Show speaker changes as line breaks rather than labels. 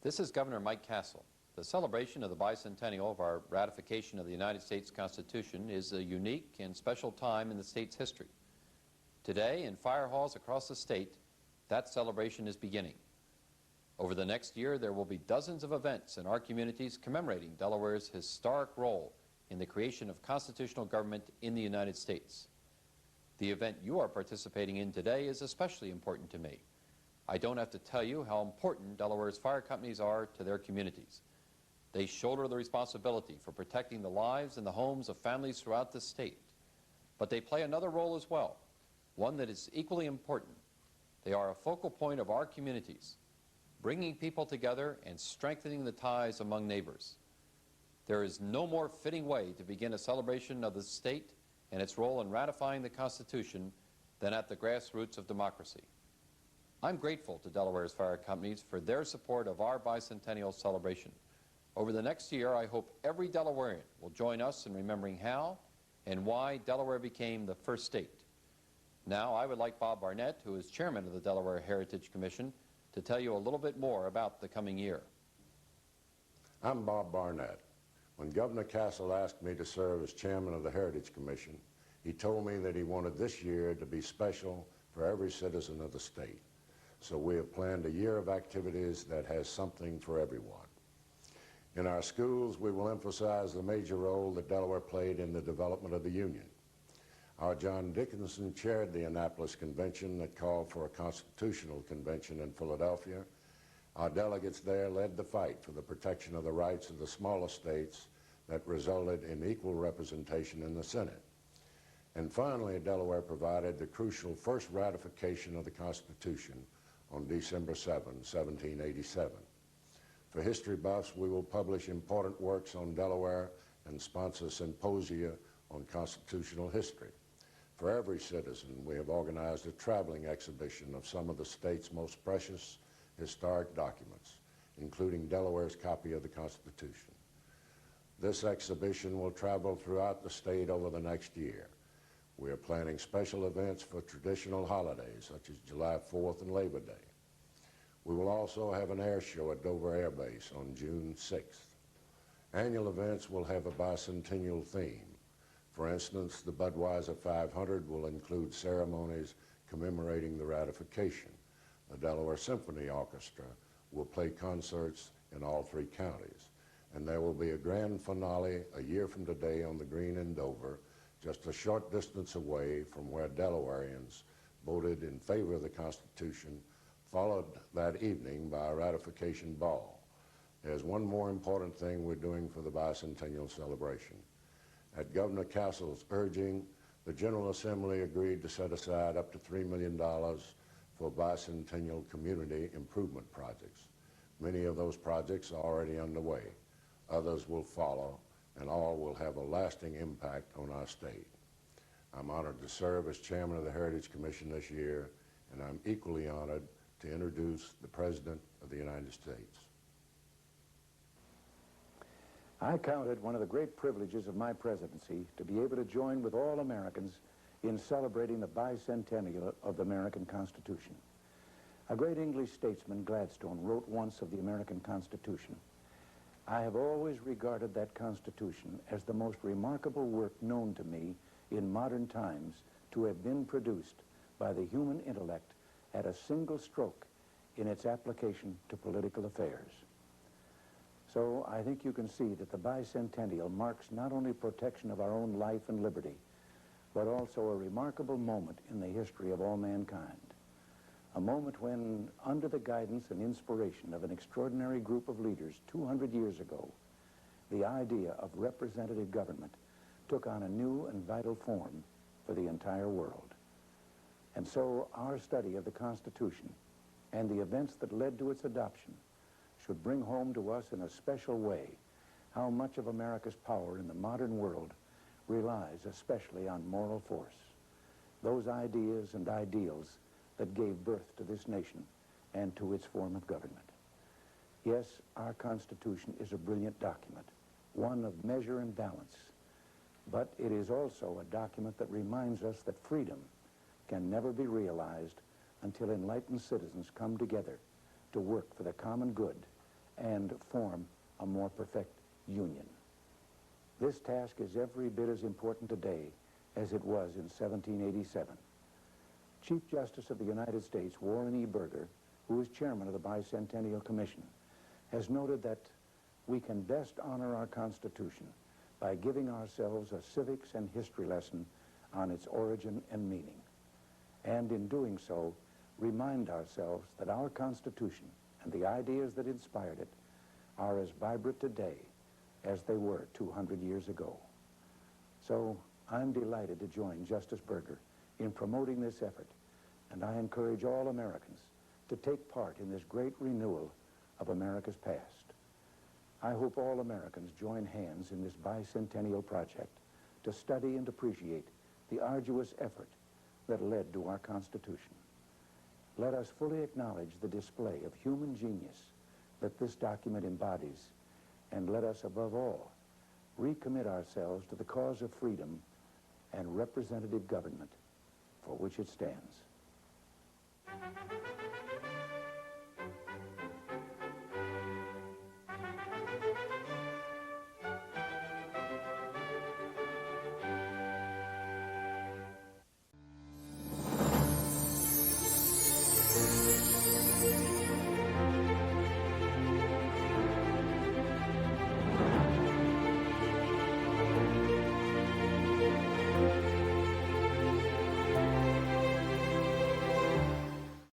This is Governor Mike Castle. The celebration of the bicentennial of our ratification of the United States Constitution is a unique and special time in the state's history. Today, in fire halls across the state, that celebration is beginning. Over the next year, there will be dozens of events in our communities commemorating Delaware's historic role in the creation of constitutional government in the United States. The event you are participating in today is especially important to me. I don't have to tell you how important Delaware's fire companies are to their communities. They shoulder the responsibility for protecting the lives and the homes of families throughout the state. But they play another role as well, one that is equally important. They are a focal point of our communities, bringing people together and strengthening the ties among neighbors. There is no more fitting way to begin a celebration of the state and its role in ratifying the Constitution than at the grassroots of democracy. I'm grateful to Delaware's fire companies for their support of our bicentennial celebration. Over the next year, I hope every Delawarean will join us in remembering how and why Delaware became the first state. Now, I would like Bob Barnett, who is chairman of the Delaware Heritage Commission, to tell you a little bit more about the coming year.
I'm Bob Barnett. When Governor Castle asked me to serve as chairman of the Heritage Commission, he told me that he wanted this year to be special for every citizen of the state. So we have planned a year of activities that has something for everyone. In our schools, we will emphasize the major role that Delaware played in the development of the Union. Our John Dickinson chaired the Annapolis Convention that called for a constitutional convention in Philadelphia. Our delegates there led the fight for the protection of the rights of the smaller states that resulted in equal representation in the Senate. And finally, Delaware provided the crucial first ratification of the Constitution on December 7, 1787. For history buffs, we will publish important works on Delaware and sponsor symposia on constitutional history. For every citizen, we have organized a traveling exhibition of some of the state's most precious historic documents, including Delaware's copy of the Constitution. This exhibition will travel throughout the state over the next year. We are planning special events for traditional holidays, such as July 4th and Labor Day. We will also have an air show at Dover Air Base on June 6th. Annual events will have a bicentennial theme. For instance, the Budweiser 500 will include ceremonies commemorating the ratification. The Delaware Symphony Orchestra will play concerts in all three counties. And there will be a grand finale a year from today on the Green in Dover, just a short distance away from where Delawareans voted in favor of the Constitution, followed that evening by a ratification ball. There's one more important thing we're doing for the bicentennial celebration. At Governor Castle's urging, the General Assembly agreed to set aside up to $3 million for bicentennial community improvement projects. Many of those projects are already underway. Others will follow, and all will have a lasting impact on our state. I'm honored to serve as chairman of the Heritage Commission this year, and I'm equally honored to introduce the President of the United States.
I count it one of the great privileges of my presidency to be able to join with all Americans in celebrating the bicentennial of the American Constitution. A great English statesman, Gladstone, wrote once of the American Constitution, "I have always regarded that Constitution as the most remarkable work known to me in modern times to have been produced by the human intellect at a single stroke in its application to political affairs." So I think you can see that the bicentennial marks not only protection of our own life and liberty, but also a remarkable moment in the history of all mankind. A moment when, under the guidance and inspiration of an extraordinary group of leaders 200 years ago, the idea of representative government took on a new and vital form for the entire world. And so our study of the Constitution and the events that led to its adoption should bring home to us in a special way how much of America's power in the modern world relies especially on moral force, those ideas and ideals that gave birth to this nation and to its form of government. Yes, our Constitution is a brilliant document, one of measure and balance, but it is also a document that reminds us that freedom can never be realized until enlightened citizens come together to work for the common good and form a more perfect union. This task is every bit as important today as it was in 1787. Chief Justice of the United States, Warren E. Burger, who is chairman of the Bicentennial Commission, has noted that we can best honor our Constitution by giving ourselves a civics and history lesson on its origin and meaning, and in doing so, remind ourselves that our Constitution and the ideas that inspired it are as vibrant today as they were 200 years ago. So I'm delighted to join Justice Burger in promoting this effort, and I encourage all Americans to take part in this great renewal of America's past. I hope all Americans join hands in this bicentennial project to study and appreciate the arduous effort that led to our Constitution. Let us fully acknowledge the display of human genius that this document embodies, and let us, above all, recommit ourselves to the cause of freedom and representative government for which it stands.